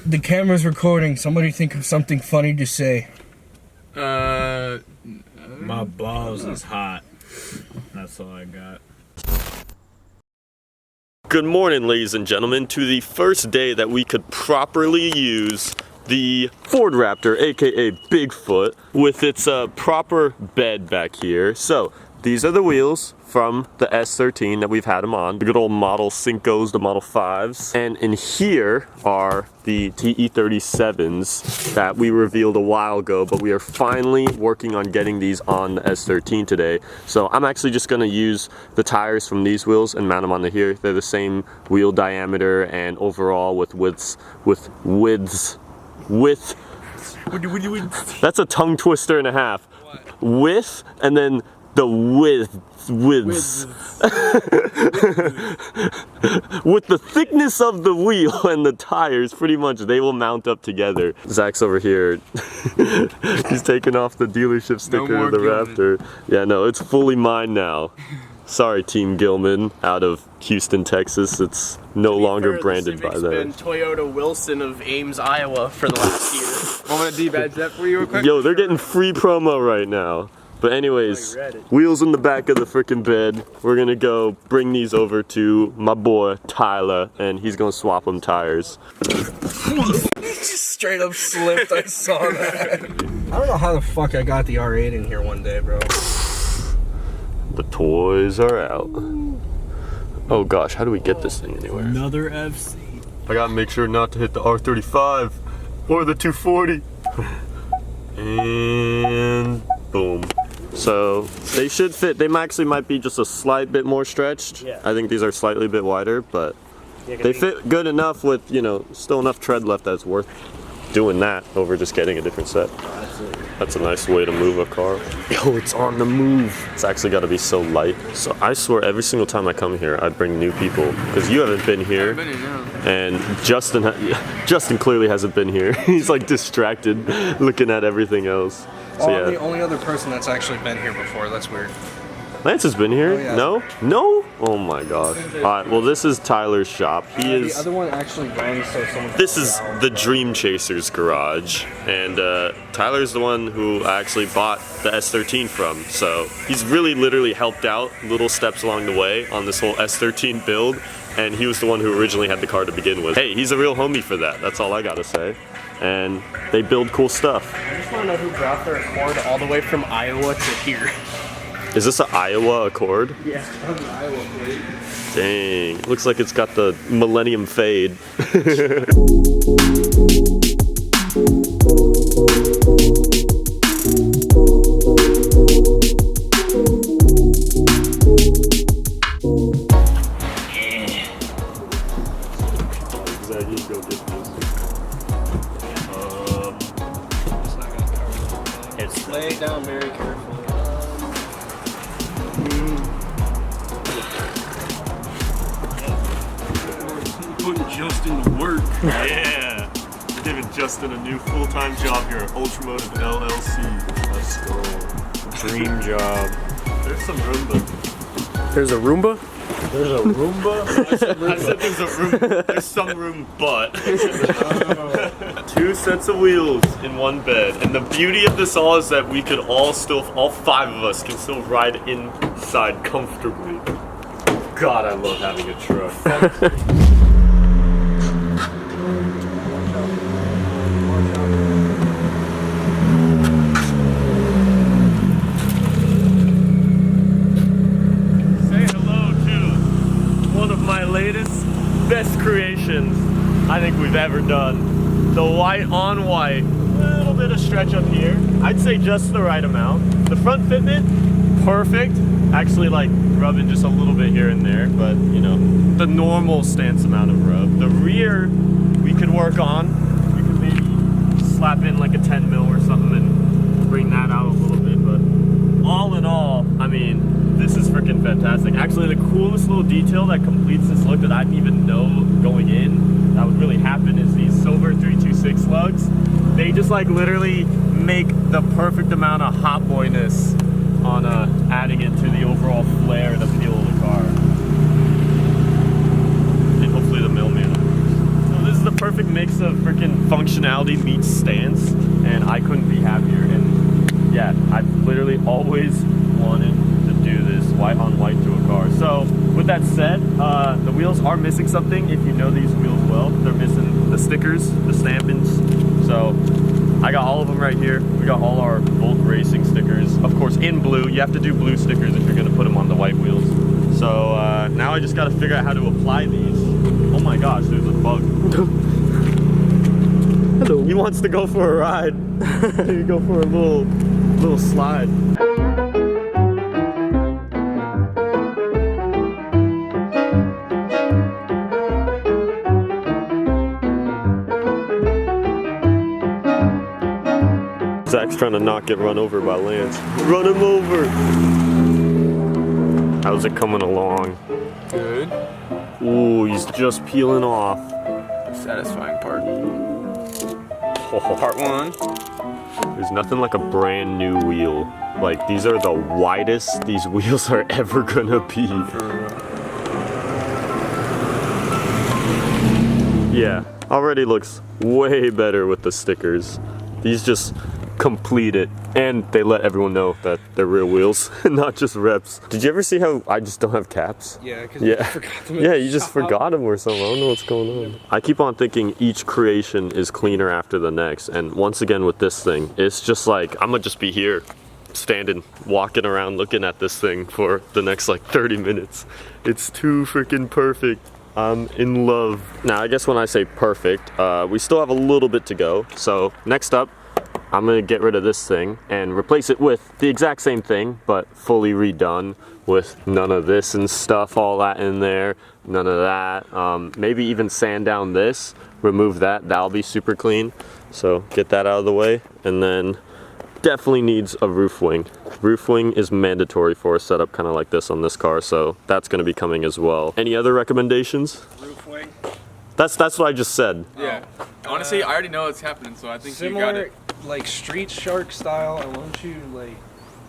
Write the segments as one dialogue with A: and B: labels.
A: The camera's recording. Somebody think of something funny to say.
B: My balls is hot. That's all I got.
C: Good morning, ladies and gentlemen, to the first day that we could properly use the Ford Raptor, aka Bigfoot, with its proper bed back here. So these are the wheels from the S13 that we've had them on, the good old Model 5s, the Model 5s. And in here are the TE37s that we revealed a while ago, but we are finally working on getting these on the S13 today. So I'm actually just gonna use the tires from these wheels and mount them onto here. They're the same wheel diameter and overall with widths, that's a tongue twister and a half. What? Width and then the widths. With the thickness of the wheel and the tires, pretty much they will mount up together. Zach's over here. He's taking off the dealership sticker of the Raptor. Yeah, no, it's fully mine now. Sorry, Team Gilman out of Houston, Texas. It's no longer branded by them.
D: Been Toyota Wilson of Ames, Iowa for the last year. Want me to debadge that for you real quick?
C: Yo, they're getting free promo right now. But anyways, wheels in the back of the freaking bed. We're gonna go bring these over to my boy Tyler, and he's gonna swap them tires.
A: Just straight up slipped. I saw that. I don't know how the fuck I got the R8 in here one day, bro.
C: The toys are out. Oh gosh, how do we get this thing anywhere?
B: Another FC.
C: I gotta make sure not to hit the R35 or the 240. And boom. So they should fit. They actually might be just a slight bit more stretched. Yeah. I think these are slightly a bit wider, but they fit good enough with, you know, still enough tread left that it's worth doing that over just getting a different set. That's a nice way to move a car. Yo, it's on the move. It's actually got to be so light. So I swear every single time I come here, I bring new people. Because you haven't been here.
D: I've been here now.
C: And Justin clearly hasn't been here. He's like distracted looking at everything else. So,
A: I'm the only other person that's actually been here before. That's weird.
C: Lance has been here?
A: Oh, yeah.
C: No? No? Oh my gosh. Alright, well this is Tyler's shop.
A: The other one actually runs, so someone...
C: This is the Dream Chaser's garage. And Tyler's the one who I actually bought the S13 from. So he's really literally helped out little steps along the way on this whole S13 build. And he was the one who originally had the car to begin with. Hey, he's a real homie for that. That's all I gotta say. And they build cool stuff.
D: I just want to know who brought their Accord all the way from Iowa to here.
C: Is this an Iowa Accord?
D: Yeah, that's an Iowa plate.
C: Dang, looks like it's got the Millennium Fade.
D: Lay it down very carefully.
B: Putting Justin to work.
C: Yeah! Giving Justin a new full-time job here at UltraMotive LLC. Let's go.
B: Dream job.
C: There's some Roomba.
D: There's a Roomba?
B: There's a Roomba?
C: I said there's a room. There's some room, but 2 sets of wheels in one bed. And the beauty of this all is that we could all 5 of us can still ride inside comfortably. God, I love having a truck. Best creations I think we've ever done. The white on white, a little bit of stretch up here. I'd say just the right amount. The front fitment, perfect. Actually like rubbing just a little bit here and there, but you know, the normal stance amount of rub. The rear, we could work on. We could maybe slap in like a 10 mil or something and bring that out a little bit, but all in all, I mean, this is freaking fantastic. Actually, the coolest little detail that completes this look that I didn't even know going in that would really happen is these silver 326 lugs. They just like literally make the perfect amount of hot boyness on adding it to the overall flair and appeal of the car. And hopefully the mailman. So this is the perfect mix of freaking functionality meets stance, and I couldn't be happier. And yeah, I've literally always wanted to do this white on white to a car. So with that said, the wheels are missing something. If you know these wheels well, they're missing the stickers, the stampings. So I got all of them right here. We got all our Volt Racing stickers, of course in blue. You have to do blue stickers if you're gonna put them on the white wheels. So now I just gotta figure out how to apply these. Oh my gosh, there's a bug.
A: Hello.
C: He wants to go for a ride. You go for a little slide. Zach's trying to not get run over by Lance. Run him over! How's it coming along?
D: Good.
C: Ooh, he's just peeling off.
D: Satisfying part.
C: Oh,
D: Part one.
C: there's nothing like a brand new wheel. Like, these are the widest these wheels are ever gonna be. Yeah, already looks way better with the stickers. These just complete it, and they let everyone know that they're real wheels, not just reps. Did you ever see how I just don't have caps?
A: Yeah, because
C: Yeah.
A: you forgot them.
C: Yeah, you just forgot them or something. I don't know what's going on. I keep on thinking each creation is cleaner after the next, and once again with this thing, it's just like, I'm gonna just be here, standing, walking around looking at this thing for the next like 30 minutes. It's too freaking perfect. I'm in love. Now, I guess when I say perfect, we still have a little bit to go. So next up, I'm gonna get rid of this thing and replace it with the exact same thing, but fully redone with none of this and stuff, all that in there, none of that. Maybe even sand down this, remove that, that'll be super clean. So get that out of the way, and then definitely needs a roof wing. Roof wing is mandatory for a setup kind of like this on this car, so that's gonna be coming as well. Any other recommendations?
A: Roof wing.
C: That's what I just said.
D: Yeah. Honestly, I already know what's happening, so I think you got
A: Similar,
D: it.
A: like Street Shark style. I want you like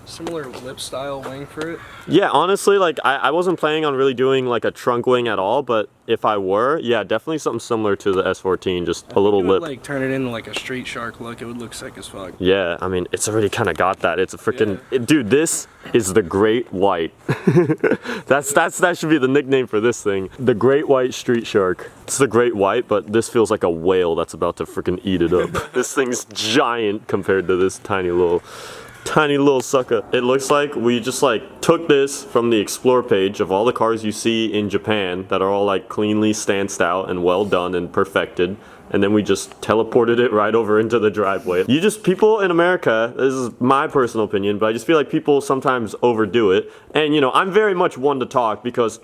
A: similar lip style wing for it.
C: Yeah, honestly, like I wasn't planning on really doing like a trunk wing at all, but if I were, yeah, definitely something similar to the S14, just a little
A: You would,
C: lip.
A: like turn it into like a Street Shark look. It would look sick as fuck.
C: Yeah, I mean, it's already kind of got that. It's a freaking dude. This is the Great White. that should be the nickname for this thing. The Great White Street Shark. It's the Great White, but this feels like a whale that's about to freaking eat it up. This thing's giant compared to this tiny little sucker. It looks like we just like took this from the explore page of all the cars you see in Japan that are all like cleanly stanced out and well done and perfected, and then we just teleported it right over into the driveway. People in America, this is my personal opinion, but I just feel like people sometimes overdo it, and you know, I'm very much one to talk because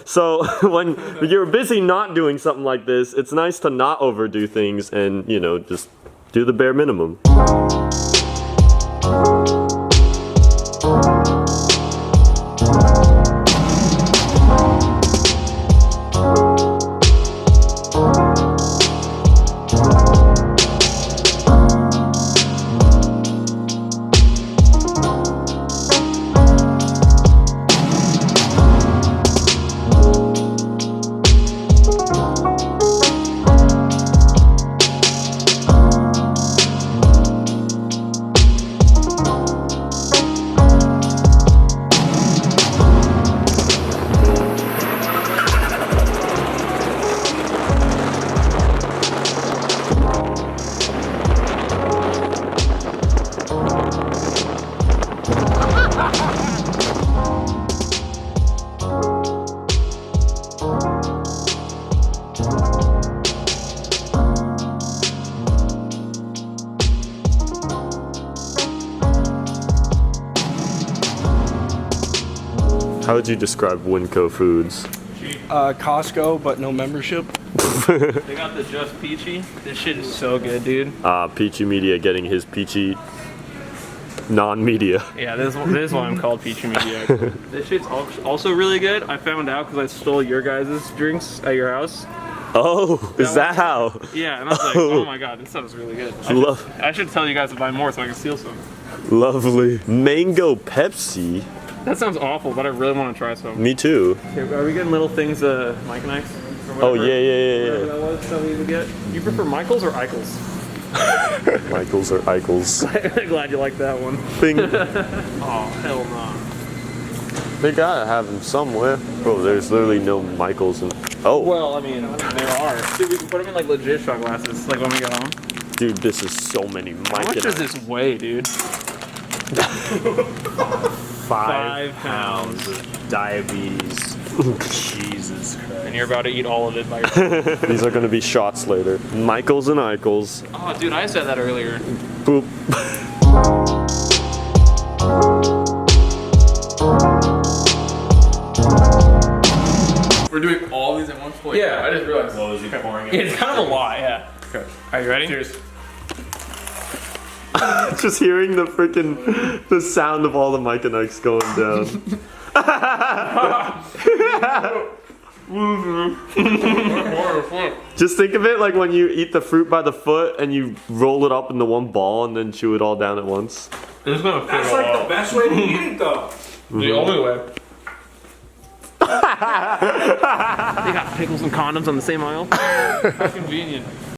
C: so when you're busy not doing something like this, it's nice to not overdo things and, you know, just do the bare minimum. How would you describe Winco Foods?
A: Costco, but no membership.
D: They got the Just Peachy. This shit is so good, dude.
C: Peachy Media getting his peachy non-media.
D: Yeah, this is why I'm called Peachy Media. This shit's also really good. I found out because I stole your guys' drinks at your house.
C: Oh, is that how?
D: Yeah, and I was like, oh my god, this stuff is really good. I should tell you guys to buy more so I can steal some.
C: Lovely. Mango Pepsi?
D: That sounds awful, but I really want to try some.
C: Me too.
D: Okay, are we getting little things, Mike and I?
C: Oh yeah,
D: Whatever that was that we would get. You prefer Michaels or Eichels?
C: Michaels or Eichels.
D: Glad you like that one.
C: Bing.
D: Oh, hell no.
C: They gotta have them somewhere. Bro, there's literally no Michaels in. Oh.
D: Well, I mean, there are. Dude, we can put them in like legit shot glasses, like when we get home.
C: Dude, this is so many Mike.
D: How much does this weigh, dude?
C: 5
B: pounds of diabetes. Jesus Christ.
D: And you're about to eat all of it by yourself.
C: These are gonna be shots later. Michaels and Eichels.
D: Oh, dude, I said that earlier.
C: Boop.
E: We're doing all these at one point.
D: Yeah.
E: I just realized.
B: What was he pouring it?
D: It's kind of a lot, yeah.
E: Okay.
D: Are you ready?
E: Cheers.
C: Just hearing the sound of all the Mike and Ike's going down. Just think of it like when you eat the fruit by the foot and you roll it up into one ball and then chew it all down at once.
D: It's gonna fit
A: That's like the best way to eat it, though.
D: The only way. They got pickles and condoms on the same aisle. How convenient.